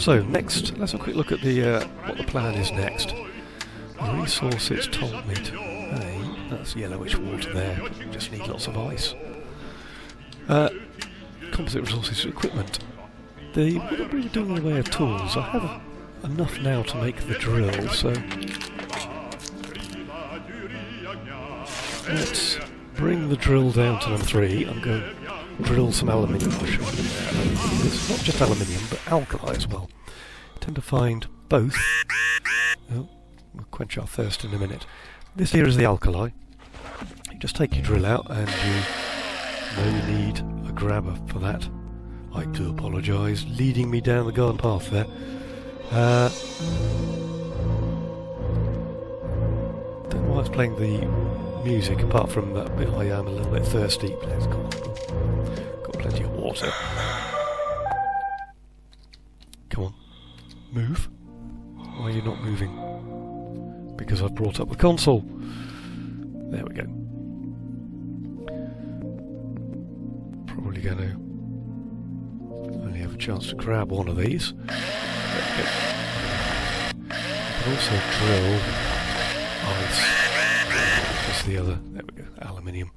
So next, let's have a quick look at the what the plan is next. The resource it's told me to. Hey, that's yellowish water there. Just need lots of ice. Composite resources, equipment. What are we doing in the way of tools? I have enough now to make the drill, so let's bring the drill down to number 3 and go drill some aluminium. It's not just aluminium, but alkali as well. I tend to find both. Oh, we'll quench our thirst in a minute. This here is the alkali. You just take your drill out and you know you need a grabber for that. I do apologise, leading me down the garden path there. Don't know why it's playing the music apart from that bit I am a little bit thirsty. Let's go on. Got plenty of water. Come on. Move. Why are you not moving? Because I've brought up the console. There we go. Probably going to only have a chance to grab one of these. There we go. I can also drill ice. Just the other. There we go. Aluminium.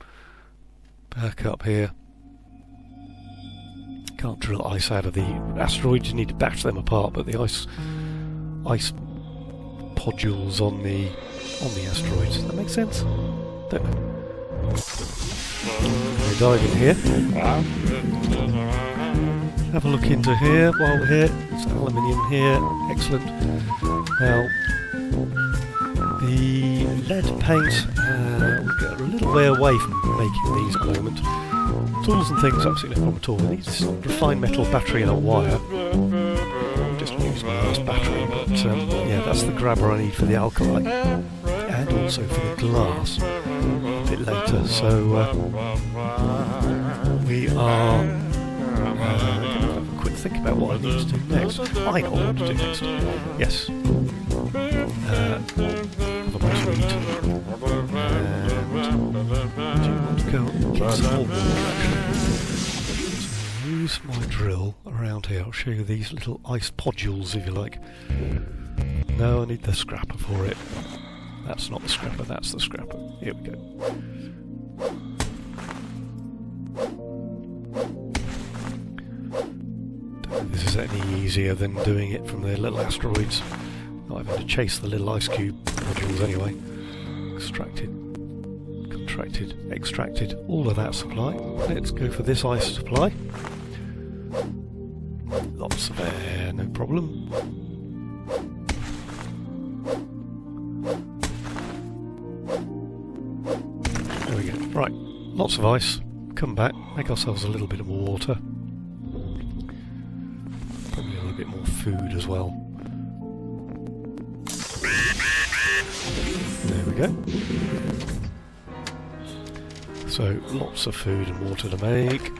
Back up here. Can't drill ice out of the asteroids. You need to batch them apart, but the ice podules on the asteroids. Does that make sense? Don't know. We dive in here. Have a look into here while we're here. It's aluminium here. Excellent. Now, the lead paint, we'll get a little way away from making these at the moment. Tools and things, absolutely no problem at all. We need this refined metal battery and a wire. I'll just use my last battery, but yeah, that's the grabber I need for the alkali. And also for the glass a bit later. So we are going to have a quick think about what I need to do next. I know what I want to do next. Yes. Have a bunch of meat. And do you want to go and get some more water actually? So use my drill around here. I'll show you these little ice podules if you like. No, I need the scrapper for it. That's not the scrapper, that's the scrapper. Here we go. Don't think this is any easier than doing it from the little asteroids. Not having to chase the little ice cube modules anyway. Extracted, contracted, extracted, all of that supply. Let's go for this ice supply. Lots of air, no problem. There we go. Right, lots of ice. Come back, make ourselves a little bit more water. Probably a little bit more food as well. There we go. So, lots of food and water to make.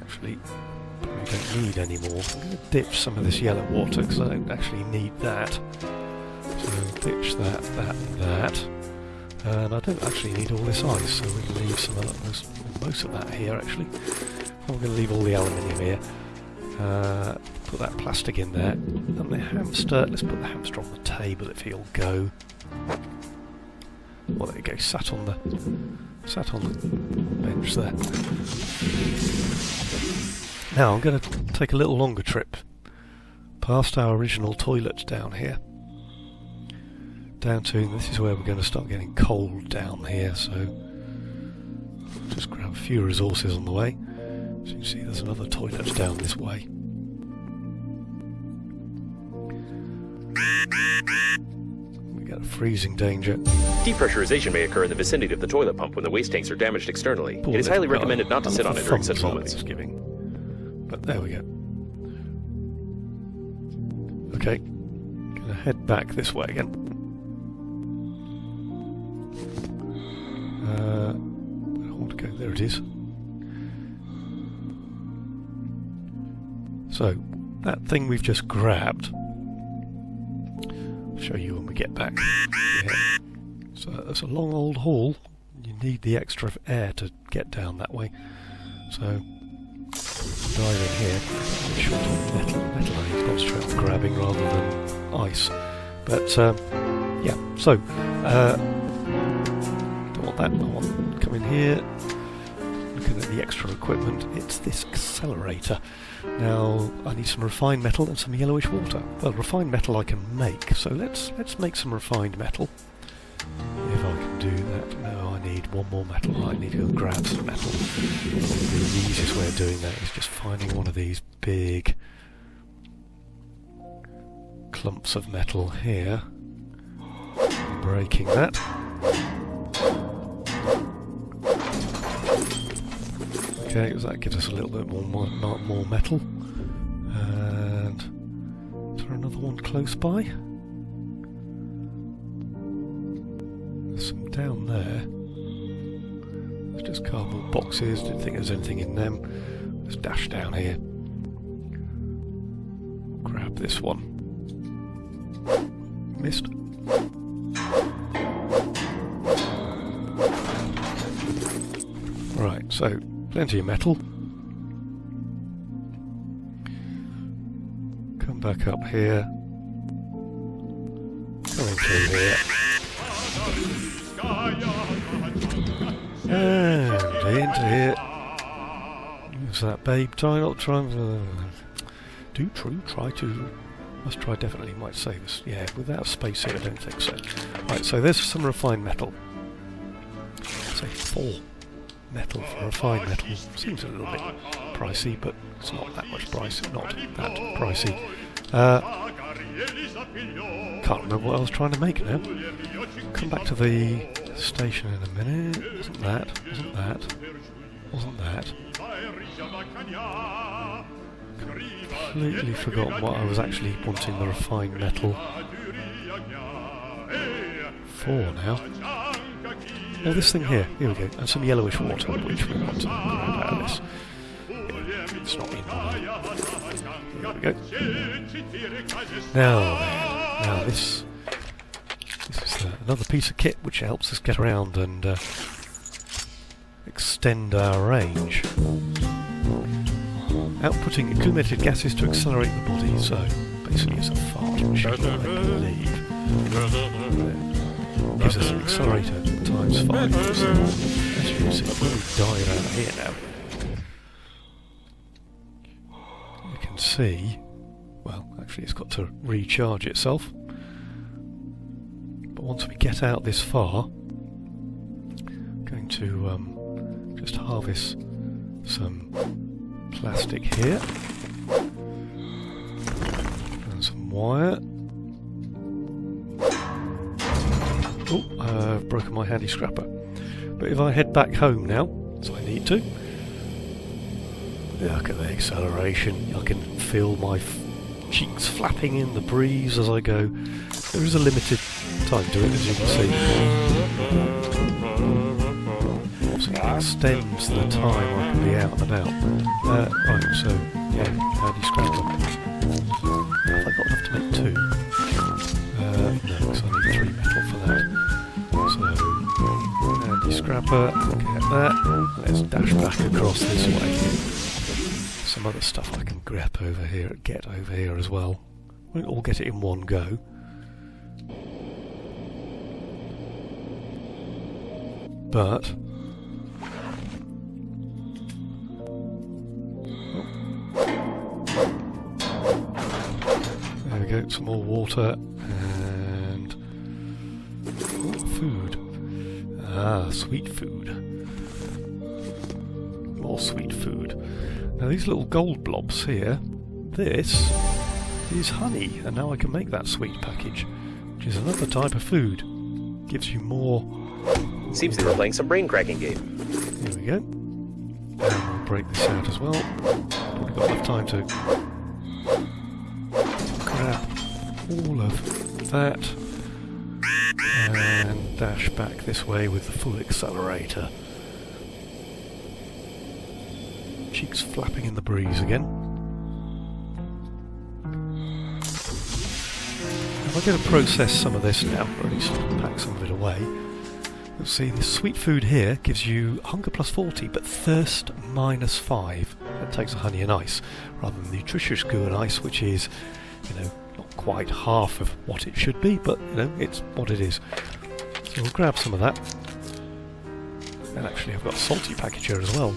Actually, probably don't need any more. I'm going to ditch some of this yellow water because I don't actually need that. So, ditch that, that, and that. And I don't actually need all this ice, so we can leave some of most of that here actually. I'm going to leave all the aluminium here. Put that plastic in there. And the hamster, let's put the hamster on the table if he'll go. Well, there you go, sat on the bench there. Now I'm going to take a little longer trip past our original toilet down here. Down to, this is where we're going to start getting cold down here, so just grab a few resources on the way. So you can see there's another toilet down this way. We got a freezing danger. Depressurization may occur in the vicinity of the toilet pump when the waste tanks are damaged externally. It is highly recommended not to sit on it during such moments. But there we go. Okay, gonna head back this way again. I want to go, there it is. So, that thing we've just grabbed, I'll show you when we get back. Yeah. So it's a long old haul, you need the extra air to get down that way. So, dive in here, short of grabbing rather than ice. But yeah, so don't want that. I want to come in here. Looking at the extra equipment, it's this accelerator. Now I need some refined metal and some yellowish water. Well, refined metal I can make, so let's make some refined metal. If I can do that. No, I need one more metal. I need to go grab some metal. Probably the easiest way of doing that is just finding one of these big clumps of metal here, breaking that. Okay, so that gives us a little bit more metal. And is there another one close by? There's some down there. There's just cardboard boxes. Didn't think there's anything in them. Let's dash down here. Grab this one. Missed. Right, so plenty of metal. Come back up here. Come into here. And into here. Who's that, babe? Try not trying to... Do true, try to... Must try definitely might save us. Yeah, without space here I don't think so. Right, so there's some refined metal. Say 4 metal for refined metal. Seems a little bit pricey, but it's not that much price. Not that pricey. Can't remember what I was trying to make now. Come back to the station in a minute. Wasn't that? Wasn't that? Wasn't that? Completely forgotten what I was actually wanting the refined metal for now. Oh, this thing here. Here we go. And some yellowish water, which we want to grab out of this. Yeah, it's not in on. Here we go. Now this is another piece of kit which helps us get around and extend our range. Outputting accumulated gases to accelerate the body, so basically it's a fart machine, I believe. Gives us an accelerator times 5. So, as you can see, I've really died out here now. You can see, well, actually it's got to recharge itself. But once we get out this far, I'm going to just harvest some plastic here and some wire. Oh, I've broken my handy scrapper. But if I head back home now, so I need to, look at the acceleration. I can feel my cheeks flapping in the breeze as I go. There is a limited time to it, as you can see. Obviously it extends the time I can be out and about. Right, so, yeah, handy scrapper. Have I got enough to make 2? No, because I need 3 metal for that. So, handy scrapper, get that. Let's dash back across this way. Some other stuff I can get over here as well. We won't all get it in one go. But there we go, some more water and food. Ah, sweet food. More sweet food. Now these little gold blobs here, this is honey, and now I can make that sweet package, which is another type of food. Gives you more. Seems they were playing some brain cracking game. Here we go. And we'll break this out as well. Probably got enough time to grab all of that and dash back this way with the full accelerator. Cheeks flapping in the breeze again. I'm going to process some of this now, or at least pack some of it away. You'll see this sweet food here gives you hunger plus 40, but thirst minus 5. That takes the honey and ice, rather than nutritious goo and ice, which is you know, not quite half of what it should be, but you know, it's what it is. So we'll grab some of that. And actually I've got a salty package here as well,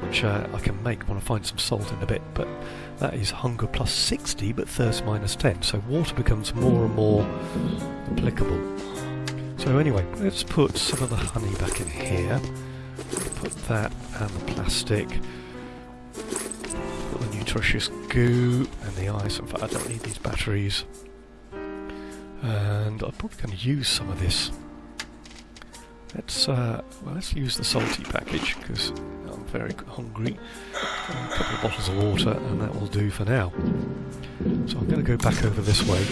which I can make when I find some salt in a bit, but that is hunger plus 60 but thirst minus 10, so water becomes more and more applicable. So anyway, let's put some of the honey back in here, put that and the plastic, put the nutritious goo and the ice. In fact, I don't need these batteries, and I'm probably going to use some of this. Let's use the salty package because I'm very hungry. A couple of bottles of water and that will do for now. So I'm going to go back over this way,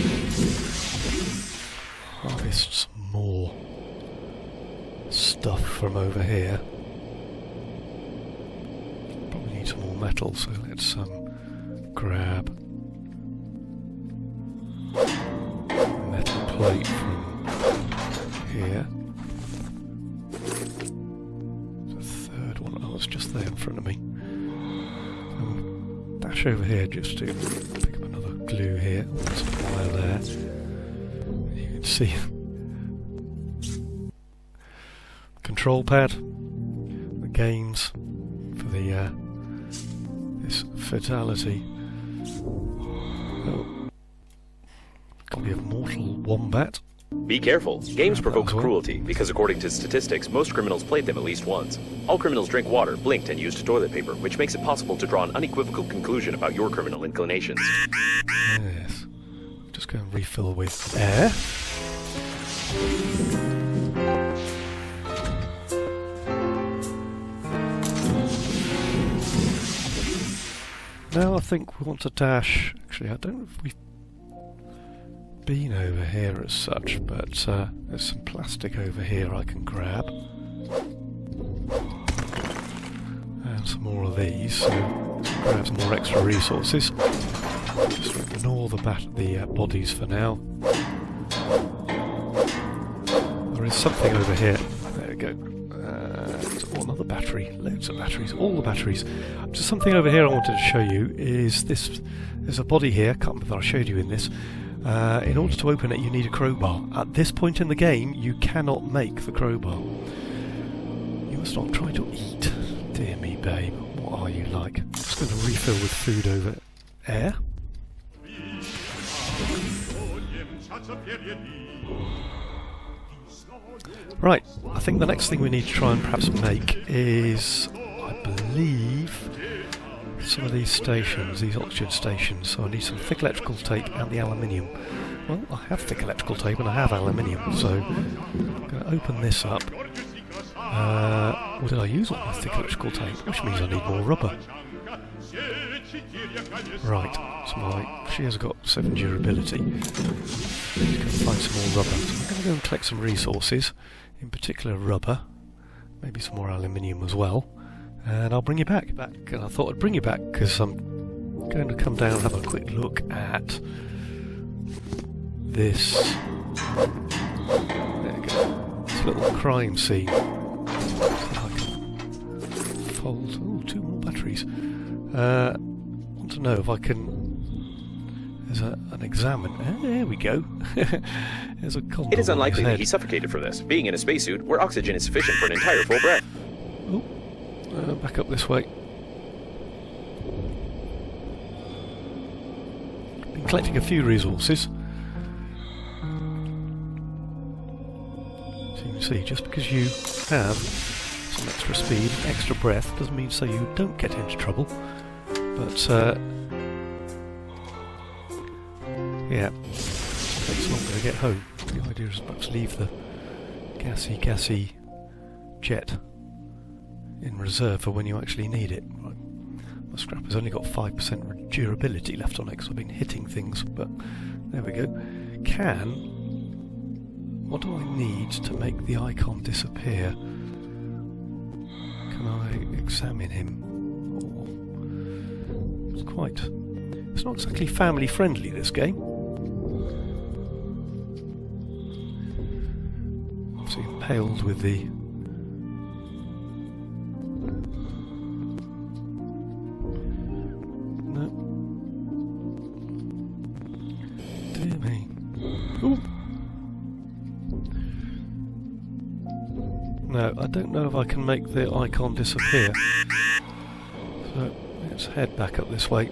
harvest some more stuff from over here. Probably need some more metal, so let's grab a metal plate from here. It's just there in front of me. Dash over here just to pick up another glue here. Oh, there's a wire there. You can see control pad, the gains for the this fatality. Oh, copy of Mortal Wombat. Be careful. Games provoke cruelty, because according to statistics, most criminals played them at least once. All criminals drink water, blinked, and used toilet paper, which makes it possible to draw an unequivocal conclusion about your criminal inclinations. Yes. Just go and refill with air. Now I think we want to dash... Actually, I don't know if we've been over here as such, but there's some plastic over here I can grab, and some more of these, so grab some more extra resources. Just ignore the bodies for now. There is something over here. There we go. Another battery, loads of batteries, all the batteries. Just something over here I wanted to show you is this. There's a body here, can't remember if I showed you in this. In order to open it you need a crowbar. At this point in the game you cannot make the crowbar. You must not try to eat. Dear me, babe, what are you like? I'm just going to refill with food over air. Right, I think the next thing we need to try and perhaps make is, I believe, some of these stations, these oxygen stations. So I need some thick electrical tape and the aluminium. Well, I have thick electrical tape and I have aluminium, so I'm going to open this up. Or did I use all my thick electrical tape? Which means I need more rubber. Right, so she has got 7 durability. Let's go find some more rubber. So I'm going to go and collect some resources, in particular rubber, maybe some more aluminium as well. And I'll bring you back. And I thought I'd bring you back because I'm going to come down and have a quick look at this. There we go. This little crime scene. See if I can fold. Oh, 2 more batteries. Want to know if I can. There's an examine. There we go. There's a condom. It is unlikely that he suffocated from this, being in a spacesuit where oxygen is sufficient for an entire full breath. Oh. Back up this way. Been collecting a few resources. So you can see, just because you have some extra speed, extra breath, doesn't mean so you don't get into trouble. But yeah, it takes longer to get home. The idea is perhaps leave the gassy jet in reserve for when you actually need it. Right. My scrap has only got 5% durability left on it because I've been hitting things, but there we go. What do I need to make the icon disappear? Can I examine him? Oh, it's not exactly family friendly, this game. So impaled with the Dear me. Ooh. No, I don't know if I can make the icon disappear. So let's head back up this way.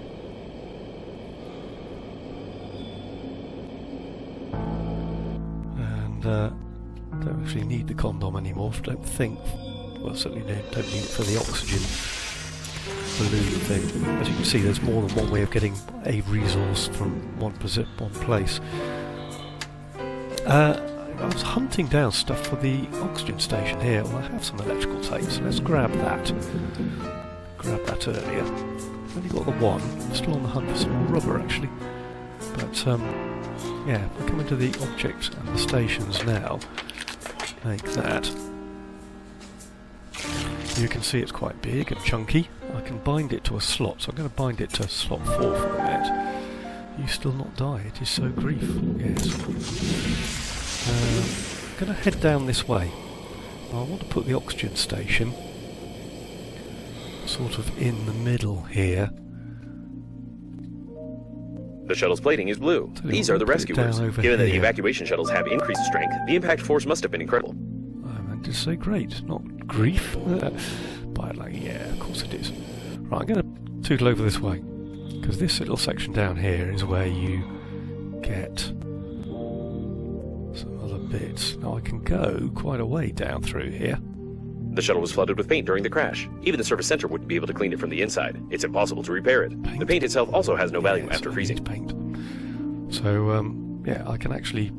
And don't actually need the condom anymore. Don't think. Well, certainly don't need it for the oxygen balloon thing. As you can see, there's more than one way of getting a resource from one place. I was hunting down stuff for the oxygen station here. Well, I have some electrical tape, so let's grab that. Grabbed that earlier. Only got the one. I'm still on the hunt for some more rubber, actually. But, yeah, if I come into the objects and the stations now, like that, you can see it's quite big and chunky. I can bind it to a slot, so I'm going to bind it to slot 4 for a minute. You still not die, it is so grief. Yes. I'm going to head down this way. I want to put the oxygen station sort of in the middle here. The shuttle's plating is blue. So these are the rescuers. Given that the evacuation shuttles have increased strength, the impact force must have been incredible. I meant to say great, not grief. But like, yeah, of course it is. Right, I'm going to tootle over this way, because this little section down here is where you get some other bits. Now I can go quite a way down through here. The shuttle was flooded with paint during the crash. Even the service center wouldn't be able to clean it from the inside. It's impossible to repair it. Paint. The paint itself also has no value Yes, after I freezing. need paint. So, yeah, I can actually...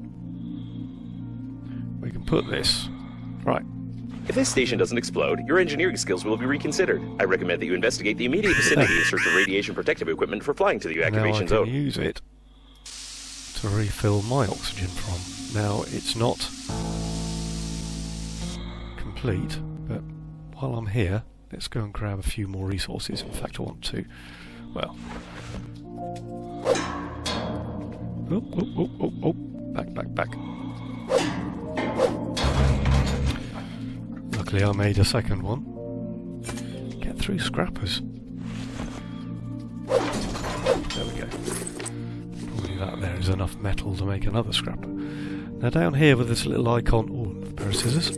We can put this... Right. If this station doesn't explode, your engineering skills will be reconsidered. I recommend that you investigate the immediate vicinity in search of radiation protective equipment for flying to the evacuation now I can zone. use it to refill my oxygen from. Now, it's not complete, but while I'm here, let's go and grab a few more resources. In fact, I want to... Well... Oh. Back. Luckily I made a second one. Get through scrappers. There we go. Probably that there is enough metal to make another scrapper. Now down here with this little icon... Oh, a pair of scissors.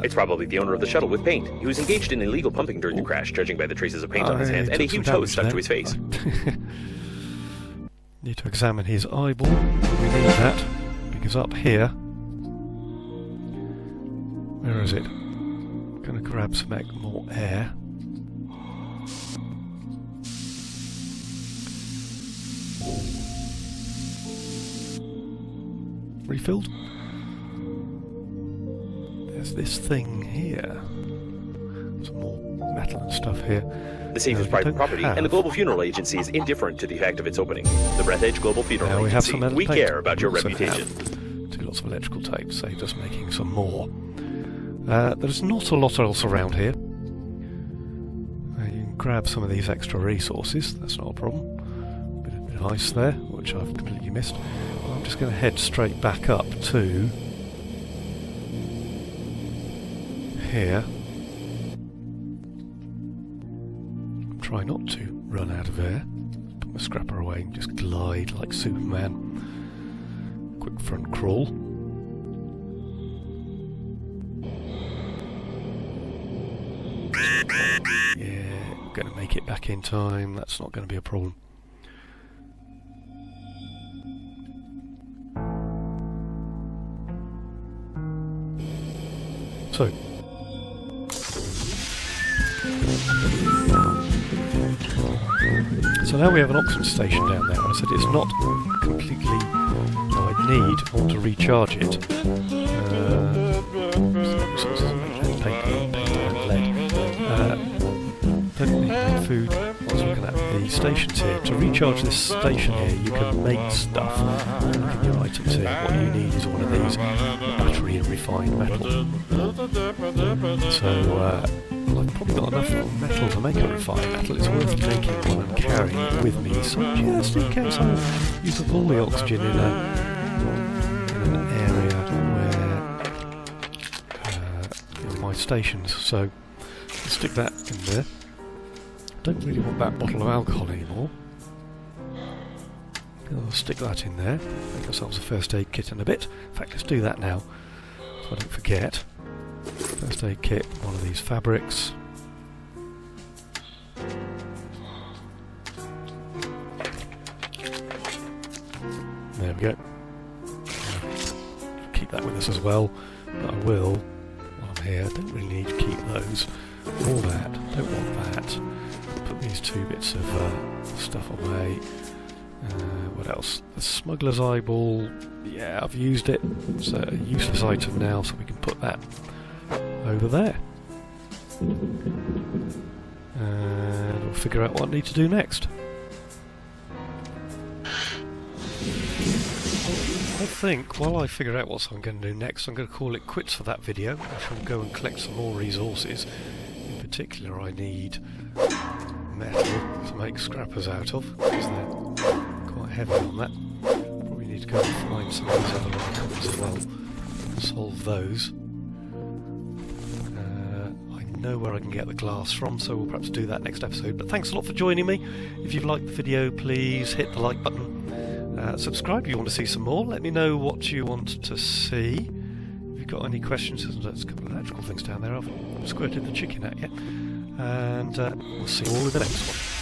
It's probably the owner of the shuttle with paint. He was engaged in illegal pumping during the crash, judging by the traces of paint on his hands and a huge hose stuck to his face. Need to examine his eyeball. We need that, because up here... Where is it? I'm going to grab some more air. Refilled? There's this thing here. Some more metal and stuff here. The safe is private property, and the Global Funeral Agency is indifferent to the fact of its opening. The Breathedge Global Funeral Agency, we care about your reputation. Lots of electrical tape, saved us making some more. There's not a lot else around here. You can grab some of these extra resources, that's not a problem. Bit of ice there, which I've completely missed. I'm just going to head straight back up to here. Try not to run out of air. Put my scrapper away and just glide like Superman. Quick front crawl. Yeah, going to make it back in time. That's not going to be a problem. So now we have an oxygen station down there. I said it's not completely... I want to recharge it. Don't need food. I was looking at the stations here. To recharge this station here, you can make stuff. Look at your items here. What you need is one of these, battery and refined metal. So I've probably got enough metal to make a refined metal. It's worth taking one and carrying it with me, so just in case I use up all the oxygen in an area where my stations. So I'll stick that in there. Don't really want that bottle of alcohol anymore. I'll stick that in there. Make ourselves a first aid kit in a bit. In fact, let's do that now, so I don't forget. First aid kit, one of these fabrics. There we go. Keep that with us as well. But I will, while I'm here, don't really need to keep those. All that, don't want that. Put these 2 bits of stuff away. What else? The smuggler's eyeball. Yeah, I've used it. It's a useless item now, so we can put that over there. And we'll figure out what I need to do next. I think, while I figure out what I'm going to do next, I'm going to call it quits for that video. I shall go and collect some more resources. In particular, I need metal to make scrappers out of, because they're quite heavy on that. Probably need to go and find some of these other icons as well. Solve those. I know where I can get the glass from, so we'll perhaps do that next episode. But thanks a lot for joining me. If you've liked the video, please hit the like button. Subscribe if you want to see some more. Let me know what you want to see. If you've got any questions, there's a couple of electrical things down there I've squirted the chicken at you. And we'll see you all in the next one.